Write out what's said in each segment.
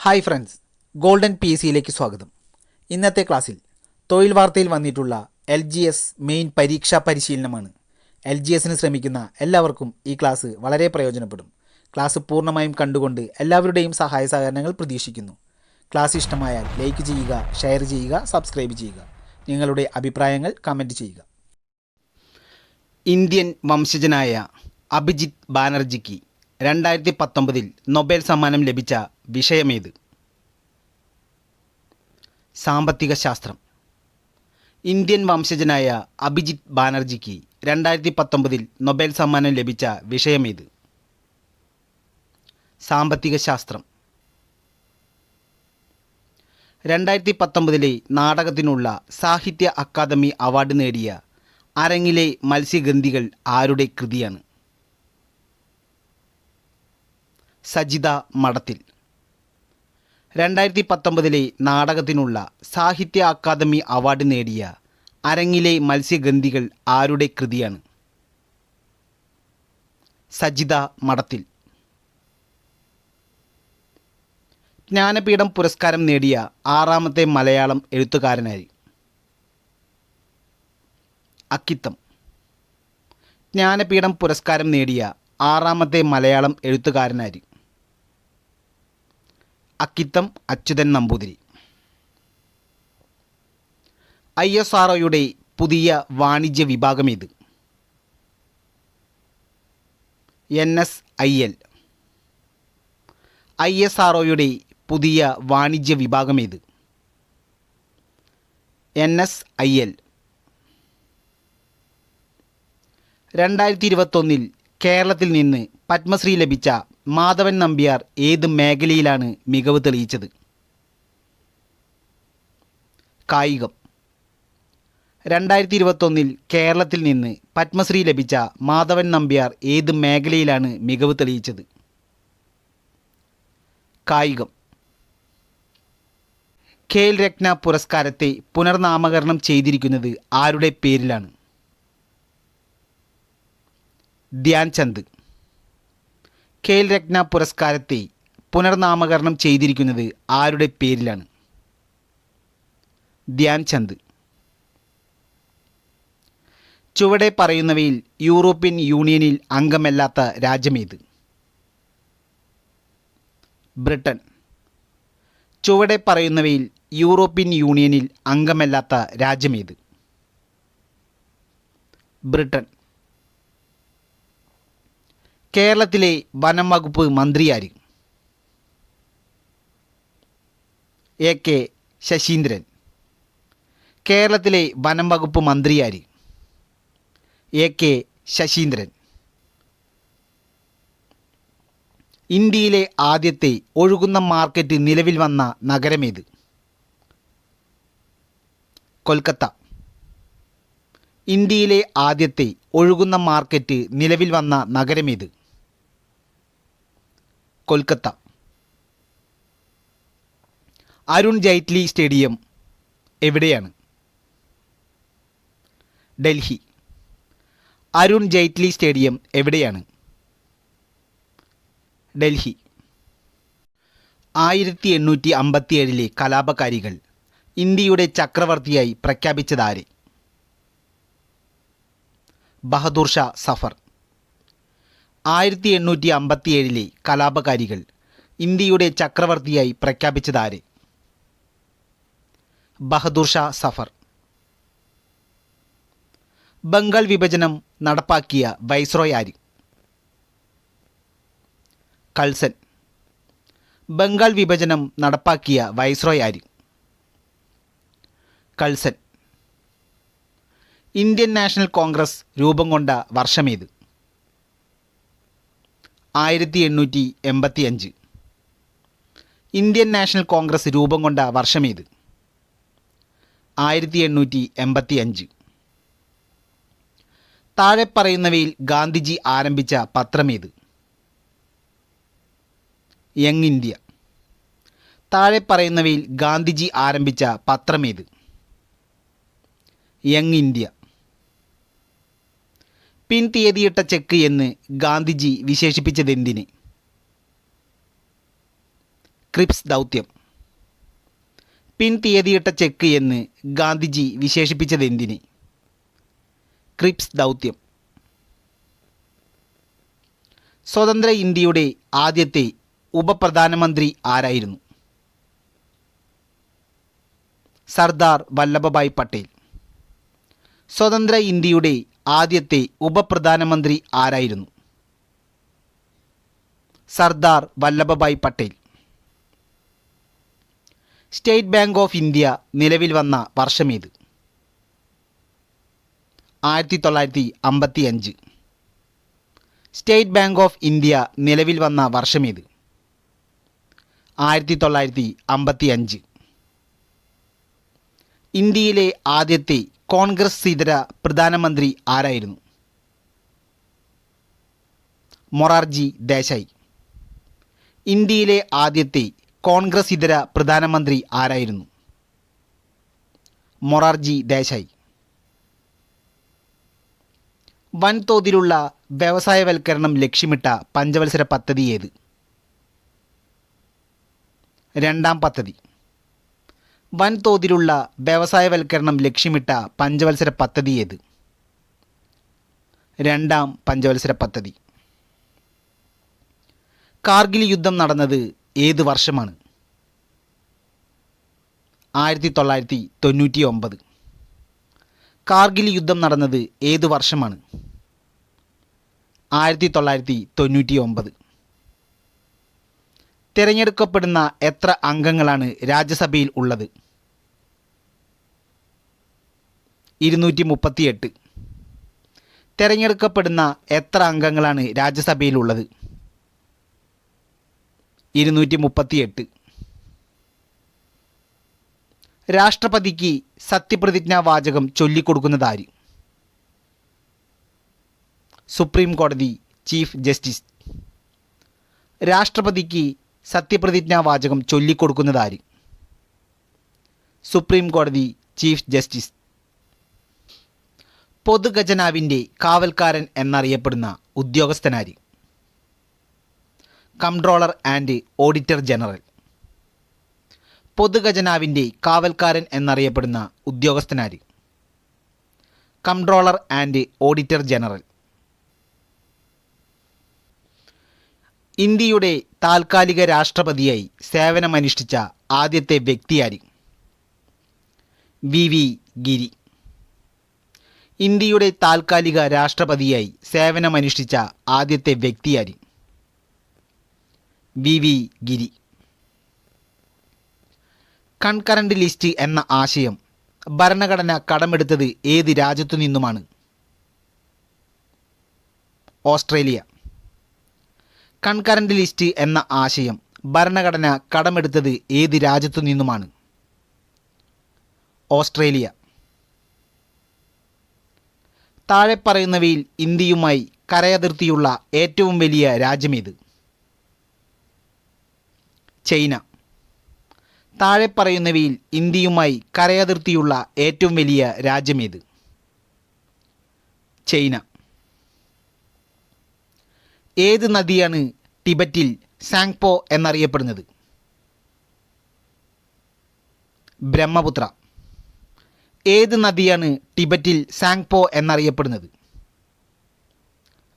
Hi friends, golden P സിയിലേക്ക് സ്വാഗതം. ഇന്നത്തെ ക്ലാസ്സിൽ തൊഴിൽ വാർത്തയിൽ വന്നിട്ടുള്ള LGS മെയിൻ പരീക്ഷാ പരിശീലനമാണ്. LGSന് ശ്രമിക്കുന്ന എല്ലാവർക്കും ഈ ക്ലാസ് വളരെ പ്രയോജനപ്പെടും. ക്ലാസ് പൂർണ്ണമായും കണ്ടുകൊണ്ട് എല്ലാവരുടെയും സഹായ സഹകരണങ്ങൾ പ്രതീക്ഷിക്കുന്നു. ക്ലാസ് ഇഷ്ടമായാൽ ലൈക്ക് ചെയ്യുക, ഷെയർ ചെയ്യുക, സബ്സ്ക്രൈബ് ചെയ്യുക. നിങ്ങളുടെ അഭിപ്രായങ്ങൾ കമൻറ്റ് ചെയ്യുക. ഇന്ത്യൻ വംശജനായ അഭിജിത്ത് ബാനർജിക്ക് 2019 നൊബേൽ സമ്മാനം ലഭിച്ച വിഷയമേത്? സാമ്പത്തിക ശാസ്ത്രം. ഇന്ത്യൻ വംശജനായ അഭിജിത്ത് ബാനർജിക്ക് 2019 നൊബേൽ സമ്മാനം ലഭിച്ച വിഷയമേത്? സാമ്പത്തിക ശാസ്ത്രം. 2019 നാടകത്തിനുള്ള സാഹിത്യ അക്കാദമി അവാർഡ് നേടിയ അരങ്ങിലെ മത്സ്യഗന്ധികൾ ആരുടെ കൃതിയാണ്? സജിത മഠത്തിൽ. 2019 നാടകത്തിനുള്ള സാഹിത്യ അക്കാദമി അവാർഡ് നേടിയ അരങ്ങിലെ മത്സ്യഗന്ധികൾ ആരുടെ കൃതിയാണ്? സജിത മഠത്തിൽ. ജ്ഞാനപീഠം പുരസ്കാരം നേടിയ 6ാമത്തെ മലയാളം എഴുത്തുകാരനായി? അക്കിത്തം. ജ്ഞാനപീഠം പുരസ്കാരം നേടിയ 6ാമത്തെ മലയാളം എഴുത്തുകാരനായി? അക്കിത്തം അച്യുതൻ നമ്പൂതിരി. ISROയുടെ പുതിയ വാണിജ്യ വിഭാഗമേത്? NSIL. ISROയുടെ പുതിയ വാണിജ്യ വിഭാഗമേത്? NSIL. 2021 കേരളത്തിൽ നിന്ന് പത്മശ്രീ ലഭിച്ച മാധവൻ നമ്പ്യാർ ഏത് മേഖലയിലാണ് മികവ് തെളിയിച്ചത്? കായികം. 2021 കേരളത്തിൽ നിന്ന് പത്മശ്രീ ലഭിച്ച മാധവൻ നമ്പ്യാർ ഏത് മേഖലയിലാണ് മികവ് തെളിയിച്ചത്? കായികം. ഖേൽ രത്ന പുരസ്കാരത്തെ പുനർനാമകരണം ചെയ്തിരിക്കുന്നത് ആരുടെ പേരിലാണ്? ധ്യാൻ ചന്ദ്. ഖേൽ രത്ന പുരസ്കാരത്തെ പുനർനാമകരണം ചെയ്തിരിക്കുന്നത് ആരുടെ പേരിലാണ്? ധ്യാൻ ചന്ദ്. ചുവടെ പറയുന്നവയിൽ യൂറോപ്യൻ യൂണിയനിൽ അംഗമല്ലാത്ത രാജ്യമേത്? ബ്രിട്ടൻ. ചുവടെ പറയുന്നവയിൽ യൂറോപ്യൻ യൂണിയനിൽ അംഗമല്ലാത്ത രാജ്യമേത്? ബ്രിട്ടൻ. കേരളത്തിലെ വനം വകുപ്പ് മന്ത്രിയാര്? AK ശശീന്ദ്രൻ. കേരളത്തിലെ വനം വകുപ്പ് മന്ത്രിയാര്? AK ശശീന്ദ്രൻ. ഇന്ത്യയിലെ ആദ്യത്തെ ഒഴുകുന്ന മാർക്കറ്റ് നിലവിൽ വന്ന നഗരമേത്? കൊൽക്കത്ത. ഇന്ത്യയിലെ ആദ്യത്തെ ഒഴുകുന്ന മാർക്കറ്റ് നിലവിൽ വന്ന നഗരമേത്? കൊൽക്കത്ത. അരുൺ ജെയ്റ്റ്ലി സ്റ്റേഡിയം എവിടെയാണ്? ഡൽഹി. അരുൺ ജെയ്റ്റ്ലി സ്റ്റേഡിയം എവിടെയാണ്? ഡൽഹി. 1857 കലാപകാരികൾ ഇന്ത്യയുടെ ചക്രവർത്തിയായി പ്രഖ്യാപിച്ചതാര്? ബഹദൂർ ഷാ സഫർ. 1857 കലാപകാരികൾ ഇന്ത്യയുടെ ചക്രവർത്തിയായി പ്രഖ്യാപിച്ചതാര്? ബഹദൂർ ഷാ സഫർ. ബംഗാൾ വിഭജനം നടപ്പാക്കിയ വൈസ്രോയ് ആര്? കൾസൺ. ബംഗാൾ വിഭജനം നടപ്പാക്കിയ വൈസ്രോയ് ആര്? കൾസൺ. ഇന്ത്യൻ നാഷണൽ കോൺഗ്രസ് രൂപം കൊണ്ട വർഷമേത്? 1885. ഇന്ത്യൻ നാഷണൽ കോൺഗ്രസ് രൂപം കൊണ്ട വർഷമേത്? 1885. താഴെ പറയുന്നവയിൽ ഗാന്ധിജി ആരംഭിച്ച പത്രമേത്? Young India. താഴെ പറയുന്നവയിൽ ഗാന്ധിജി ആരംഭിച്ച പത്രമേത്? Young India. പിൻതീയതിയിട്ട ചെക്ക് എന്ന് ഗാന്ധിജി വിശേഷിപ്പിച്ചതെന്തിന്? ക്രിപ്സ് ദൗത്യം. പിൻ തീയതിയിട്ട ചെക്ക് എന്ന് ഗാന്ധിജി വിശേഷിപ്പിച്ചതെന്തിന്? ക്രിപ്സ് ദൗത്യം. സ്വതന്ത്ര ഇന്ത്യയുടെ ആദ്യത്തെ ഉപപ്രധാനമന്ത്രി ആരായിരുന്നു? സർദാർ വല്ലഭഭായ് പട്ടേൽ. സ്വതന്ത്ര ഇന്ത്യയുടെ ആദ്യത്തെ ഉപപ്രധാനമന്ത്രി ആരായിരുന്നു? Sardar Vallabhbhai Patel. State bank of India നിലവിൽ വന്ന വർഷമേത്? 1955. സ്റ്റേറ്റ് ബാങ്ക് ഓഫ് ഇന്ത്യ നിലവിൽ വന്ന വർഷമേത്? 1955. ഇന്ത്യയിലെ ആദ്യത്തെ കോൺഗ്രസ് ഇതര പ്രധാനമന്ത്രി ആരായിരുന്നു? മൊറാർജി ദേശായി. ഇന്ത്യയിലെ ആദ്യത്തെ കോൺഗ്രസ് ഇതര പ്രധാനമന്ത്രി ആരായിരുന്നു? മൊറാർജി ദേശായി. വൻതോതിലുള്ള വ്യവസായവൽക്കരണം ലക്ഷ്യമിട്ട പഞ്ചവത്സര പദ്ധതി ഏത്? രണ്ടാം പദ്ധതി. വൻതോതിലുള്ള വ്യവസായവൽക്കരണം ലക്ഷ്യമിട്ട പഞ്ചവത്സര പദ്ധതി ഏത്? രണ്ടാം പഞ്ചവത്സര പദ്ധതി. കാർഗിൽ യുദ്ധം നടന്നത് ഏത് വർഷമാണ്? 1999. കാർഗിൽ യുദ്ധം നടന്നത് ഏത് വർഷമാണ്? 1999. തിരഞ്ഞെടുക്കപ്പെടുന്ന എത്ര അംഗങ്ങളാണ് രാജ്യസഭയിൽ ഉള്ളത്? 238. തിരഞ്ഞെടുക്കപ്പെടുന്ന എത്ര അംഗങ്ങളാണ് രാജ്യസഭയിൽ ഉള്ളത്? 238. രാഷ്ട്രപതിക്ക് സത്യപ്രതിജ്ഞാ വാചകം ചൊല്ലിക്കൊടുക്കുന്നതാര്? സുപ്രീം കോടതി ചീഫ് ജസ്റ്റിസ്. രാഷ്ട്രപതിക്ക് സത്യപ്രതിജ്ഞാ വാചകം ചൊല്ലിക്കൊടുക്കുന്നതാര്? സുപ്രീം കോടതി ചീഫ് ജസ്റ്റിസ്. പൊതുഖജനാവിൻ്റെ കാവൽക്കാരൻ എന്നറിയപ്പെടുന്ന ഉദ്യോഗസ്ഥനാര്? Comptroller and auditor general. പൊതുഖജനാവിൻ്റെ കാവൽക്കാരൻ എന്നറിയപ്പെടുന്ന ഉദ്യോഗസ്ഥനാര്? Comptroller and auditor general. ഇന്ത്യയുടെ താൽക്കാലിക രാഷ്ട്രപതിയായി സേവനമനുഷ്ഠിച്ച ആദ്യത്തെ വ്യക്തിയാര്? വി ഗിരി. ഇന്ത്യയുടെ താൽക്കാലിക രാഷ്ട്രപതിയായി സേവനമനുഷ്ഠിച്ച ആദ്യത്തെ വ്യക്തിയാര്? വി ഗിരി. കൺകറന്റ് ലിസ്റ്റ് എന്ന ആശയം ഭരണഘടന കടമെടുത്തത് ഏത് രാജ്യത്തു നിന്നുമാണ്? ഓസ്ട്രേലിയ. കൺകറന്റ് ലിസ്റ്റ് എന്ന ആശയം ഭരണഘടന കടമെടുത്തത് ഏത് രാജ്യത്തു നിന്നുമാണ്? ഓസ്ട്രേലിയ. താഴെ പറയുന്നവയിൽ ഇന്ത്യയുമായി കരയതിർത്തിയുള്ള ഏറ്റവും വലിയ രാജ്യമേത്? ചൈന. താഴെ പറയുന്നവയിൽ ഇന്ത്യയുമായി കരയതിർത്തിയുള്ള ഏറ്റവും വലിയ രാജ്യമേത്? ചൈന. ഏത് നദിയാണ് ടിബറ്റിൽ സാങ്പോ എന്നറിയപ്പെടുന്നത്? ബ്രഹ്മപുത്ര. ഏത് നദിയാണ് ടിബറ്റിൽ സാങ്പോ എന്നറിയപ്പെടുന്നത്?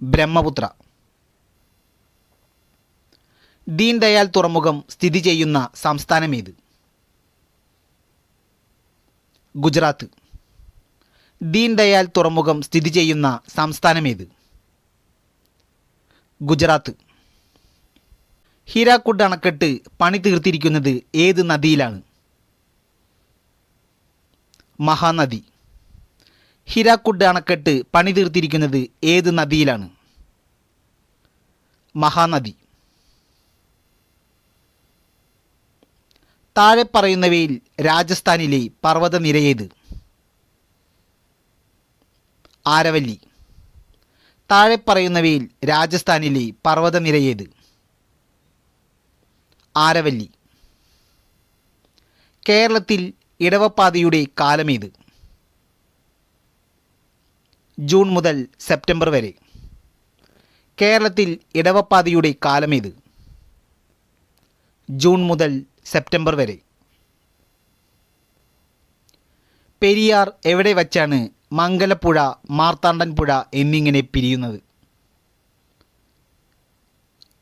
ബ്രഹ്മപുത്ര. ദീൻ ദയാൽ തുറമുഖം സ്ഥിതി ചെയ്യുന്ന സംസ്ഥാനമേത്? ഗുജറാത്ത്. ദീൻ ദയാൽ തുറമുഖം സ്ഥിതി ചെയ്യുന്ന സംസ്ഥാനമേത്? ഗുജറാത്ത്. ഹീരാക്കുഡ് അണക്കെട്ട് പണി തീർത്തിരിക്കുന്നത് ഏത് നദിയിലാണ്? മഹാനദി. ഹീരാക്കുഡ് അണക്കെട്ട് പണി തീർത്തിരിക്കുന്നത് ഏത് നദിയിലാണ്? മഹാനദി. താഴെ പറയുന്നവയിൽ രാജസ്ഥാനിലെ പർവ്വതനിരയേത്? ആരവല്ലി. താഴെ പറയുന്നവയിൽ രാജസ്ഥാനിലെ പർവ്വതനിരയേത്? ആരവല്ലി. കേരളത്തിൽ ഇടവപ്പാതിയുടെ കാലമേത്? ജൂൺ മുതൽ സെപ്റ്റംബർ വരെ. കേരളത്തിൽ ഇടവപ്പാതിയുടെ കാലമേത്? ജൂൺ മുതൽ സെപ്റ്റംബർ വരെ. പെരിയാർ എവിടെ വച്ചാണ് മംഗലപ്പുഴ, മാർത്താണ്ഡൻ പുഴ എന്നിങ്ങനെ പിരിയുന്നത്?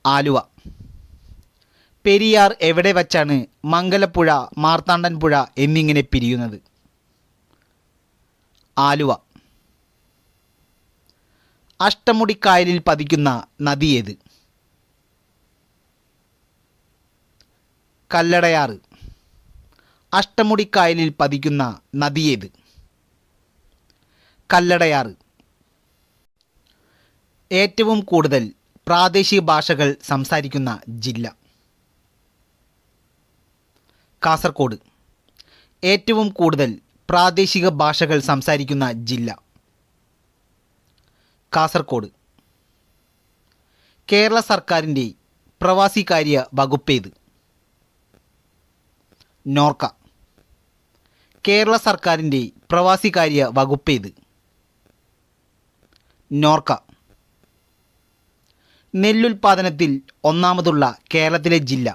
ആലുവ. പെരിയാർ എവിടെ വച്ചാണ് മംഗലപ്പുഴ, മാർത്താണ്ഡൻ പുഴ എന്നിങ്ങനെ പിരിയുന്നത്? ആലുവ. അഷ്ടമുടിക്കായലിൽ പതിക്കുന്ന നദി ഏത്? കല്ലടയാറ്. അഷ്ടമുടിക്കായലിൽ പതിക്കുന്ന നദി ഏത്? കല്ലടയാറ്. ഏറ്റവും കൂടുതൽ പ്രാദേശിക ഭാഷകൾ സംസാരിക്കുന്ന ജില്ല? കാസർഗോഡ്. ഏറ്റവും കൂടുതൽ പ്രാദേശിക ഭാഷകൾ സംസാരിക്കുന്ന ജില്ല? കാസർഗോഡ്. കേരള സർക്കാരിൻ്റെ പ്രവാസികാര്യ വകുപ്പേത്? നോർക്ക. കേരള സർക്കാരിൻ്റെ പ്രവാസികാര്യ വകുപ്പേത്? നോർക്ക. നെല്ലുൽപാദനത്തിൽ ഒന്നാമതുള്ള കേരളത്തിലെ ജില്ല?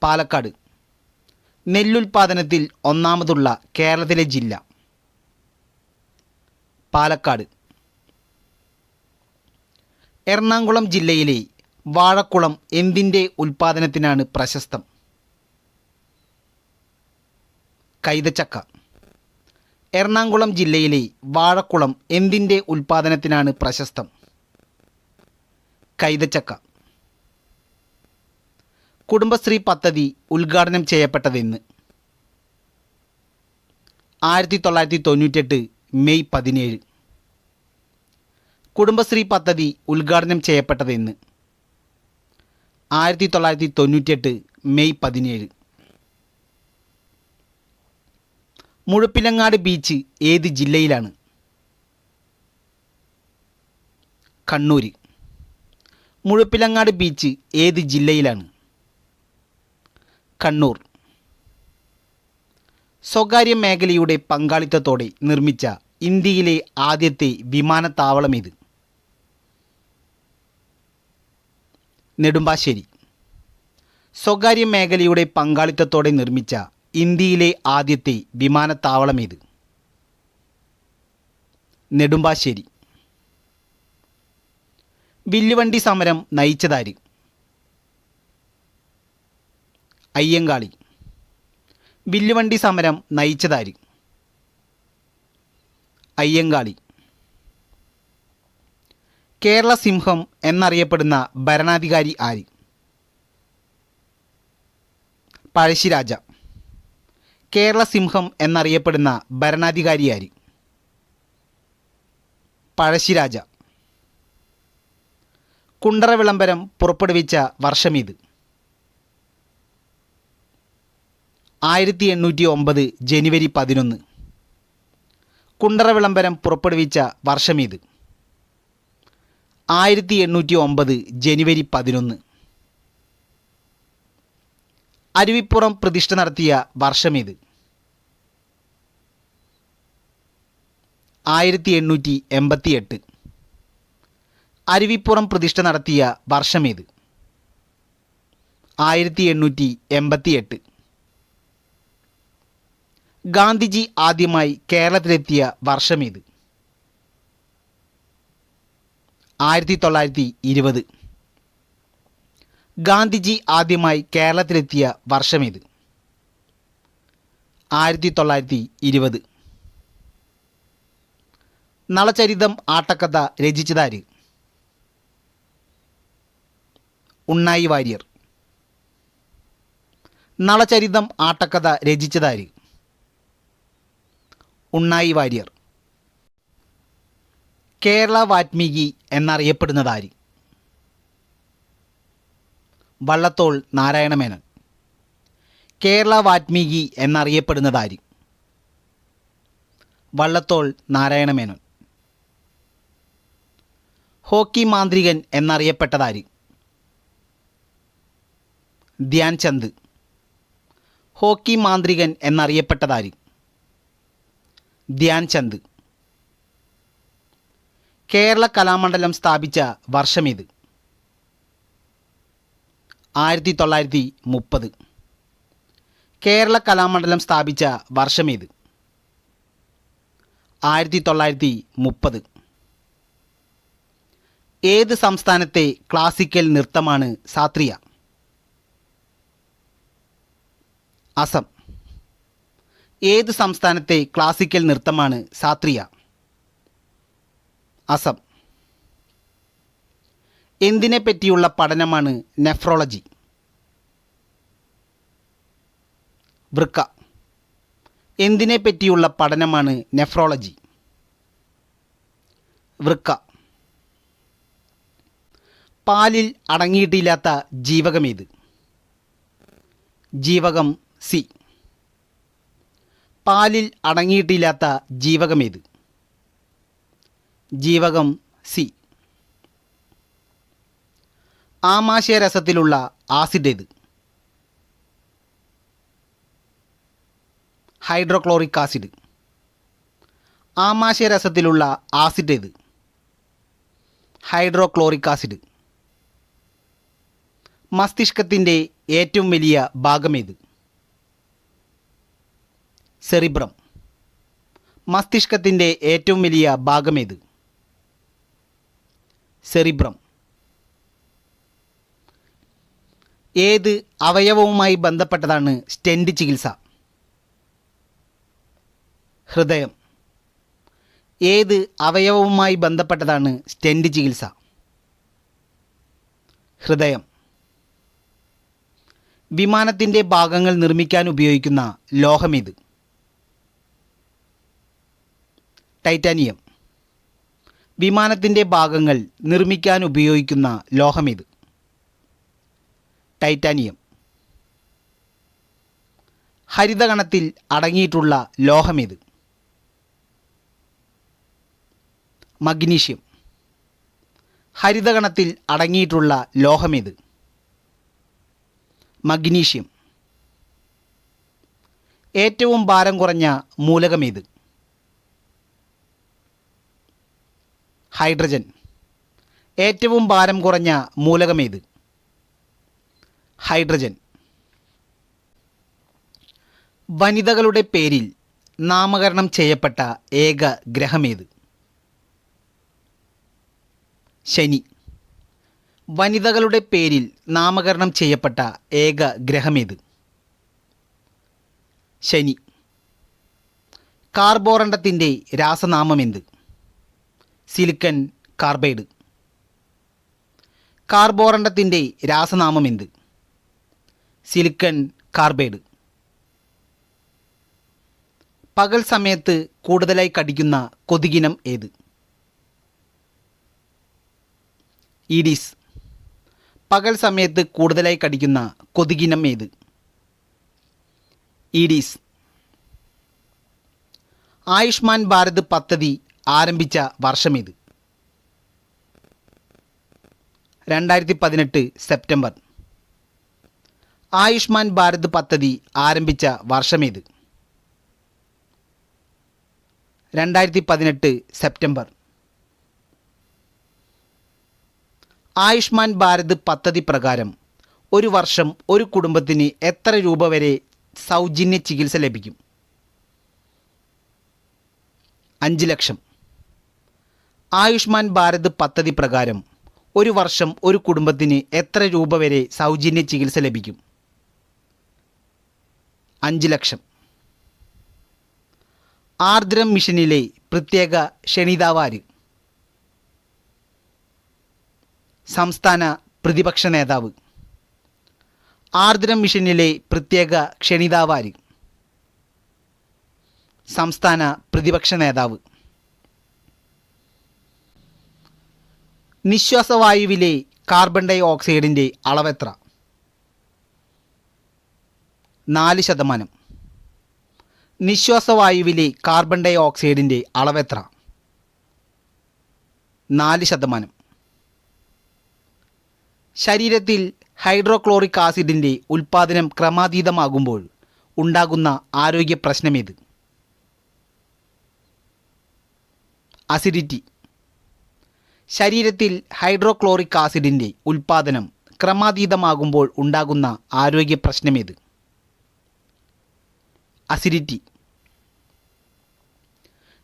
പാലക്കാട്. നെല്ലുൽപാദനത്തിൽ ഒന്നാമതുള്ള കേരളത്തിലെ ജില്ല? പാലക്കാട്. എറണാകുളം ജില്ലയിലെ വാഴക്കുളം എന്തിൻ്റെ ഉൽപാദനത്തിനാണ് പ്രശസ്തം? കൈതച്ചക്ക. എറണാകുളം ജില്ലയിലെ വാഴക്കുളം എന്തിൻ്റെ ഉൽപാദനത്തിനാണ് പ്രശസ്തം? കൈതച്ചക്ക. കുടുംബശ്രീ പദ്ധതി ഉദ്ഘാടനം ചെയ്യപ്പെട്ടതെന്ന്? 1998 മെയ് 17. കുടുംബശ്രീ പദ്ധതി ഉദ്ഘാടനം ചെയ്യപ്പെട്ടതെന്ന്? 1998 മെയ് 17. മുഴപ്പിലങ്ങാട് ബീച്ച് ഏത് ജില്ലയിലാണ്? കണ്ണൂർ. മുഴപ്പിലങ്ങാട് ബീച്ച് ഏത് ജില്ലയിലാണ്? കണ്ണൂർ. സ്വകാര്യ മേഖലയുടെ പങ്കാളിത്തത്തോടെ നിർമ്മിച്ച ഇന്ത്യയിലെ ആദ്യത്തെ വിമാനത്താവളം ഏത്? നെടുമ്പാശ്ശേരി. സ്വകാര്യ മേഖലയുടെ പങ്കാളിത്തത്തോടെ നിർമ്മിച്ച ഇന്ത്യയിലെ ആദ്യത്തെ വിമാനത്താവളം ഏത്? നെടുമ്പാശ്ശേരി. വില്ലുവണ്ടി സമരം നയിച്ചതാര്? അയ്യങ്കാളി. വില്ലുവണ്ടി സമരം നയിച്ചതാര്? അയ്യങ്കാളി. കേരള സിംഹം എന്നറിയപ്പെടുന്ന ഭരണാധികാരി ആര്? പഴശ്ശിരാജ. കേരള സിംഹം എന്നറിയപ്പെടുന്ന ഭരണാധികാരി ആര്? പഴശ്ശിരാജ. കുണ്ടറ വിളംബരം പുറപ്പെടുവിച്ച വർഷമേത്? 1809 ജനുവരി 11. കുണ്ടറ വിളംബരം പുറപ്പെടുവിച്ച വർഷമേത്? 1809 ജനുവരി 11. അരുവിപ്പുറം പ്രതിഷ്ഠ നടത്തിയ വർഷമേത്? 1888. അരുവിപ്പുറം പ്രതിഷ്ഠ നടത്തിയ വർഷമേത്? 1888. ഗാന്ധിജി ആദ്യമായി കേരളത്തിലെത്തിയ വർഷമേത്? 1920. ഗാന്ധിജി ആദ്യമായി കേരളത്തിലെത്തിയ വർഷമേത്? 1920. നളചരിതം ആട്ടക്കഥ രചിച്ചതാര്? ഉണ്ണായി വാര്യർ. നളചരിതം ആട്ടക്കഥ രചിച്ചതാര്? ഉണ്ണായി വാര്യർ. കേരള വാൽമീകി എന്നറിയപ്പെടുന്നതാര്? വള്ളത്തോൾ നാരായണമേനോൻ. കേരള വാൽമീകി എന്നറിയപ്പെടുന്നതാര്? വള്ളത്തോൾ നാരായണമേനോൻ. ഹോക്കി മാന്ത്രികൻ എന്നറിയപ്പെട്ടതാര്? ധ്യാൻ ചന്ദ്. ഹോക്കി മാന്ത്രികൻ എന്നറിയപ്പെട്ടതാര്? ധ്യാൻ ചന്ദ്. കേരള കലാമണ്ഡലം സ്ഥാപിച്ച വർഷമേത്? 1930. കേരള കലാമണ്ഡലം സ്ഥാപിച്ച വർഷമേത്? 1930. ഏത് സംസ്ഥാനത്തെ ക്ലാസിക്കൽ നൃത്തമാണ് സാത്രിയ? അസം. ഏത് സംസ്ഥാനത്തെ ക്ലാസിക്കൽ നൃത്തമാണ് സാത്രിയ? അസം. എന്തിനെ പറ്റിയുള്ള പഠനമാണ് നെഫ്രോളജി? വൃക്ക. എന്തിനെ പറ്റിയുള്ള പഠനമാണ് നെഫ്രോളജി? വൃക്ക. പാലിൽ അടങ്ങിയിട്ടില്ലാത്ത ജീവകമേത്? ജീവകം സി. പാലിൽ അടങ്ങിയിട്ടില്ലാത്ത ജീവകമേത്? ജീവകം സി. ആമാശയരസത്തിലുള്ള ആസിഡ് ഏത്? Hydrochloric acid. ആമാശയരസത്തിലുള്ള ആസിഡ് ഏത്? Hydrochloric acid. മസ്തിഷ്കത്തിൻ്റെ ഏറ്റവും വലിയ ഭാഗമേത്? സെറിബ്രം. മസ്തിഷ്കത്തിൻ്റെ ഏറ്റവും വലിയ ഭാഗമേത്? സെറിബ്രം. ഏത് അവയവവുമായി ബന്ധപ്പെട്ടതാണ് സ്റ്റെൻറ്റ് ചികിത്സ? ഹൃദയം. ഏത് അവയവവുമായി ബന്ധപ്പെട്ടതാണ് സ്റ്റെൻറ്റ് ചികിത്സ? ഹൃദയം. വിമാനത്തിൻ്റെ ഭാഗങ്ങൾ നിർമ്മിക്കാൻ ഉപയോഗിക്കുന്ന ലോഹമേത്? ടൈറ്റാനിയം. വിമാനത്തിൻ്റെ ഭാഗങ്ങൾ നിർമ്മിക്കാൻ ഉപയോഗിക്കുന്ന ലോഹമേത്? ടൈറ്റാനിയം. ഹരിതകണത്തിൽ അടങ്ങിയിട്ടുള്ള ലോഹമേത്? മഗ്നീഷ്യം. ഹരിതകണത്തിൽ അടങ്ങിയിട്ടുള്ള ലോഹമേത്? മഗ്നീഷ്യം. ഏറ്റവും ഭാരം കുറഞ്ഞ മൂലകമേത്? ഹൈഡ്രജൻ. ഏറ്റവും ഭാരം കുറഞ്ഞ മൂലകമേത്? ഹൈഡ്രജൻ. വനിതകളുടെ പേരിൽ നാമകരണം ചെയ്യപ്പെട്ട ഏക ഗ്രഹമേത്? ശനി. വനിതകളുടെ പേരിൽ നാമകരണം ചെയ്യപ്പെട്ട ഏക ഗ്രഹമേത്? ശനി. കാർബോറണ്ടത്തിൻ്റെ രാസനാമമെന്ത്? Silicon carbide. കാർബോറണ്ടത്തിൻ്റെ രാസനാമമെന്ത്? Silicon carbide. പകൽ സമയത്ത് കൂടുതലായി കടിക്കുന്ന കൊതുകിനം ഏത്? ഈഡീസ്. പകൽ സമയത്ത് കൂടുതലായി കടിക്കുന്ന കൊതുകിനം ഏത്? ഈഡീസ്. ആയുഷ്മാൻ ഭാരത് പദ്ധതി ആരംഭിച്ച വർഷമേത്? 2018 സെപ്റ്റംബർ. ആയുഷ്മാൻ ഭാരത് പദ്ധതി ആരംഭിച്ച വർഷമേത്? 2018 സെപ്റ്റംബർ. ആയുഷ്മാൻ ഭാരത് പദ്ധതി പ്രകാരം ഒരു വർഷം ഒരു കുടുംബത്തിന് എത്ര രൂപ വരെ സൗജന്യ ചികിത്സ ലഭിക്കും? 5 ലക്ഷം. ആയുഷ്മാൻ ഭാരത് പദ്ധതി പ്രകാരം ഒരു വർഷം ഒരു കുടുംബത്തിന് എത്ര രൂപ വരെ സൗജന്യ ചികിത്സ ലഭിക്കും? 5 ലക്ഷം. ആർദ്രം മിഷനിലെ പ്രത്യേക ക്ഷണിതാവാര്? സംസ്ഥാന പ്രതിപക്ഷ നേതാവ്. ആർദ്രം മിഷനിലെ പ്രത്യേക ക്ഷണിതാവാര്? സംസ്ഥാന പ്രതിപക്ഷ നേതാവ്. നിശ്വാസവായുവിലെ കാർബൺ ഡൈ ഓക്സൈഡിൻ്റെ അളവെത്ര? 4%. നിശ്വാസവായുവിലെ കാർബൺ ഡൈ ഓക്സൈഡിൻ്റെ അളവെത്ര? 4%. ശരീരത്തിൽ ഹൈഡ്രോക്ലോറിക് ആസിഡിൻ്റെ ഉൽപ്പാദനം ക്രമാതീതമാകുമ്പോൾ ഉണ്ടാകുന്ന ആരോഗ്യ പ്രശ്നമേത്? അസിഡിറ്റി. ശരീരത്തിൽ ഹൈഡ്രോക്ലോറിക് ആസിഡിൻ്റെ ഉൽപ്പാദനം ക്രമാതീതമാകുമ്പോൾ ഉണ്ടാകുന്ന ആരോഗ്യ പ്രശ്നമേത്? അസിഡിറ്റി.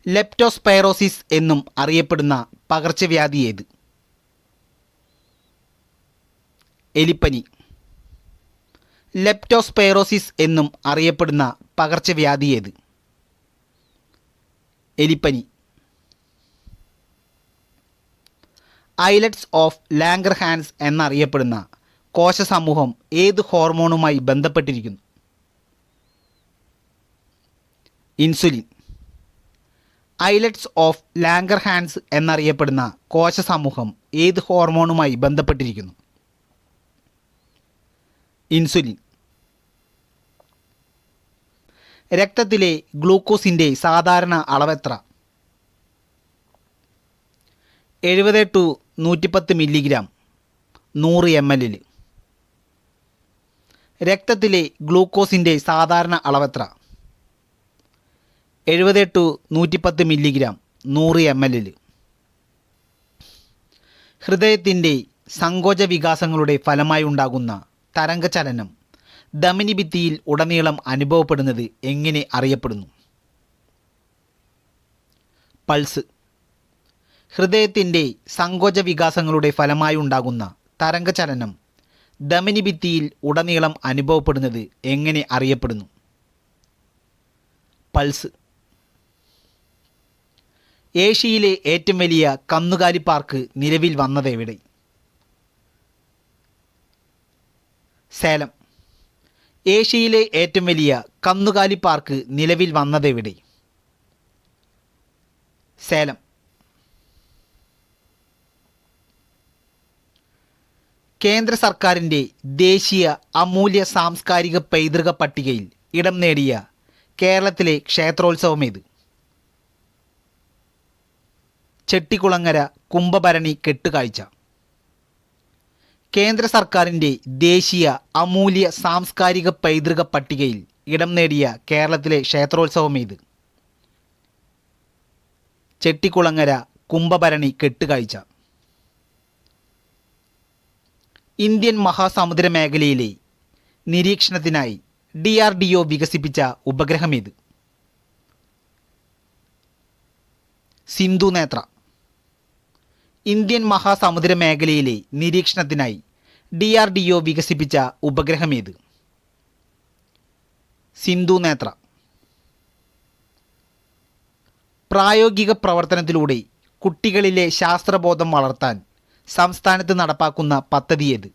ലെപ്റ്റോസ്പൈറോസിസ് എന്നും അറിയപ്പെടുന്ന പകർച്ചവ്യാധി ഏത്? എലിപ്പനി. ലെപ്റ്റോസ്പൈറോസിസ് എന്നും അറിയപ്പെടുന്ന പകർച്ചവ്യാധി ഏത്? എലിപ്പനി. ഐലറ്റ്സ് ഓഫ് ലാംഗർഹാൻസ് എന്നറിയപ്പെടുന്ന കോശസമൂഹം ഏത് ഹോർമോണുമായി ബന്ധപ്പെട്ടിരിക്കുന്നു? ഇൻസുലിൻ. ഐലറ്റ്സ് ഓഫ് ലാംഗർഹാൻസ് എന്നറിയപ്പെടുന്ന കോശസമൂഹം ഏത് ഹോർമോണുമായി ബന്ധപ്പെട്ടിരിക്കുന്നു? ഇൻസുലിൻ. രക്തത്തിലെ ഗ്ലൂക്കോസിൻ്റെ സാധാരണ അളവെത്ര? 70-110 മില്ലിഗ്രാം 100 ml. രക്തത്തിലെ ഗ്ലൂക്കോസിൻ്റെ സാധാരണ അളവെത്ര? 70-110 മില്ലിഗ്രാം 100 ml. ഹൃദയത്തിൻ്റെ സങ്കോച വികാസങ്ങളുടെ ഫലമായി ഉണ്ടാകുന്ന തരംഗചലനം ധമനിഭിത്തിയിൽ ഉടനീളം അനുഭവപ്പെടുന്നത് എങ്ങനെ അറിയപ്പെടുന്നു? പൾസ്. ഹൃദയത്തിൻ്റെ സങ്കോച വികാസങ്ങളുടെ ഫലമായി ഉണ്ടാകുന്ന തരംഗചലനം ധമനിഭിത്തിയിൽ ഉടനീളം അനുഭവപ്പെടുന്നത് എങ്ങനെ അറിയപ്പെടുന്നു? പൾസ്. ഏഷ്യയിലെ ഏറ്റവും വലിയ കന്നുകാലി പാർക്ക് നിലവിൽ വന്നതെവിടെ? സേലം. ഏഷ്യയിലെ ഏറ്റവും വലിയ കന്നുകാലി പാർക്ക് നിലവിൽ വന്നതെവിടെ? സേലം. കേന്ദ്ര സർക്കാരിൻ്റെ ദേശീയ അമൂല്യ സാംസ്കാരിക പൈതൃക പട്ടികയിൽ ഇടം നേടിയ കേരളത്തിലെ ക്ഷേത്രോത്സവം ഏത്? ചെട്ടിക്കുളങ്ങര കുംഭഭരണി കെട്ടുകാഴ്ച. കേന്ദ്ര സർക്കാരിൻ്റെ ദേശീയ അമൂല്യ സാംസ്കാരിക പൈതൃക പട്ടികയിൽ ഇടം നേടിയ കേരളത്തിലെ ക്ഷേത്രോത്സവം ഏത്? ചെട്ടിക്കുളങ്ങര കുംഭഭരണി കെട്ടുകാഴ്ച. ഇന്ത്യൻ മഹാസമുദ്ര മേഖലയിലെ നിരീക്ഷണത്തിനായി DRDO വികസിപ്പിച്ച ഉപഗ്രഹമേത്? സിന്ധുനേത്ര. ഇന്ത്യൻ മഹാസമുദ്ര മേഖലയിലെ നിരീക്ഷണത്തിനായി DRDO വികസിപ്പിച്ച ഉപഗ്രഹമേത്? സിന്ധുനേത്ര. പ്രായോഗിക പ്രവർത്തനത്തിലൂടെ കുട്ടികളിലെ ശാസ്ത്രബോധം വളർത്താൻ സംസ്ഥാനത്ത് നടപ്പാക്കുന്ന പദ്ധതി ഏത്?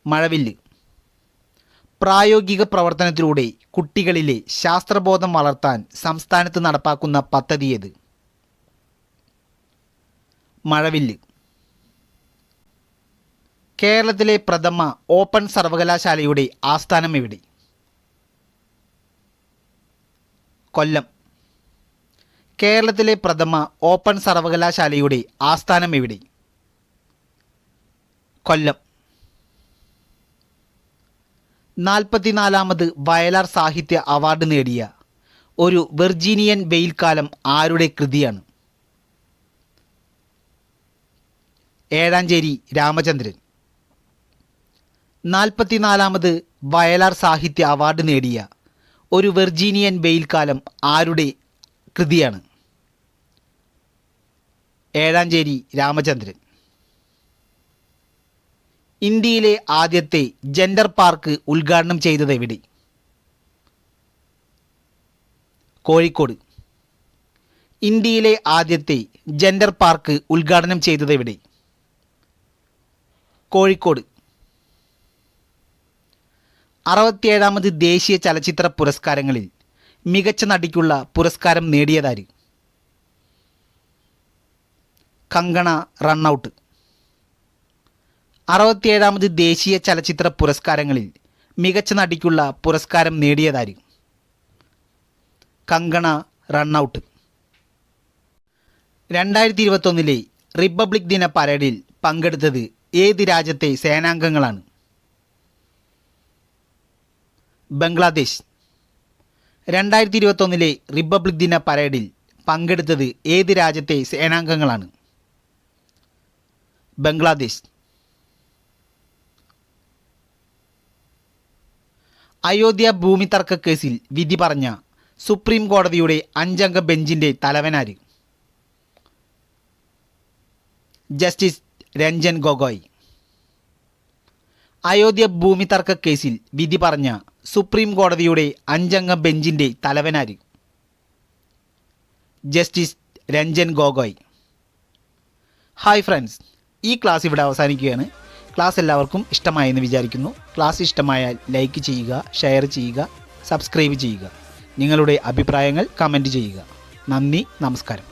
മഴവില്ല്. പ്രായോഗിക പ്രവർത്തനത്തിലൂടെ കുട്ടികളിലെ ശാസ്ത്രബോധം വളർത്താൻ സംസ്ഥാനത്ത് നടപ്പാക്കുന്ന പദ്ധതി ഏത്? മഴവില്ല്. കേരളത്തിലെ പ്രഥമ ഓപ്പൺ സർവകലാശാലയുടെ ആസ്ഥാനം എവിടെ? കൊല്ലം. കേരളത്തിലെ പ്രഥമ ഓപ്പൺ സർവകലാശാലയുടെ ആസ്ഥാനം എവിടെ? കൊല്ലം. 44ാമത് വയലാർ സാഹിത്യ അവാർഡ് നേടിയ ഒരു വെർജീനിയൻ വെയിൽക്കാലം ആരുടെ കൃതിയാണ്? ഏഴാഞ്ചേരി രാമചന്ദ്രൻ. 44ാമത് വയലാർ സാഹിത്യ അവാർഡ് നേടിയ ഒരു വെർജീനിയൻ വെയിൽക്കാലം ആരുടെ കൃതിയാണ്? ഏഴാഞ്ചേരി രാമചന്ദ്രൻ. ഇന്ത്യയിലെ ആദ്യത്തെ ജെൻഡർ പാർക്ക് ഉദ്ഘാടനം ചെയ്തത് എവിടെ? കോഴിക്കോട്. ഇന്ത്യയിലെ ആദ്യത്തെ ജെൻഡർ പാർക്ക് ഉദ്ഘാടനം ചെയ്തത് എവിടെ? കോഴിക്കോട്. 67ാമത് ദേശീയ ചലച്ചിത്ര പുരസ്കാരങ്ങളിൽ മികച്ച നടിക്കുള്ള പുരസ്കാരം നേടിയതാര്? കങ്കണ റണ്ണൌട്ട്. 67ാമത് ദേശീയ ചലച്ചിത്ര പുരസ്കാരങ്ങളിൽ മികച്ച നടിക്കുള്ള പുരസ്കാരം നേടിയതാര്? കങ്കണ റണ്ണൌട്ട്. 2021 റിപ്പബ്ലിക് ദിന പരേഡിൽ പങ്കെടുത്തത് ഏത് രാജ്യത്തെ സേനാംഗങ്ങളാണ്? ബംഗ്ലാദേശ്. 2021 റിപ്പബ്ലിക് ദിന പരേഡിൽ പങ്കെടുത്തത് ഏത് രാജ്യത്തെ സേനാംഗങ്ങളാണ്? ബംഗ്ലാദേശ്. അയോധ്യ ഭൂമി തർക്ക കേസിൽ വിധി പറഞ്ഞ സുപ്രീം കോടതിയുടെ 5 അംഗ ബെഞ്ചിൻ്റെ തലവനാര്? ജസ്റ്റിസ് രഞ്ജൻ ഗൊഗോയ്. അയോധ്യ ഭൂമി തർക്ക കേസിൽ വിധി പറഞ്ഞ സുപ്രീം കോടതിയുടെ 5 അംഗ ബെഞ്ചിൻ്റെ തലവനാര്? Justice Ranjan Gogoi. Hi friends, ഈ ക്ലാസ് ഇവിടെ അവസാനിക്കുകയാണ്. ക്ലാസ് എല്ലാവർക്കും ഇഷ്ടമായെന്ന് വിചാരിക്കുന്നു. ക്ലാസ് ഇഷ്ടമായാൽ ലൈക്ക് ചെയ്യുക, ഷെയർ ചെയ്യുക, സബ്സ്ക്രൈബ് ചെയ്യുക. നിങ്ങളുടെ അഭിപ്രായങ്ങൾ കമൻറ്റ് ചെയ്യുക. നന്ദി, നമസ്കാരം.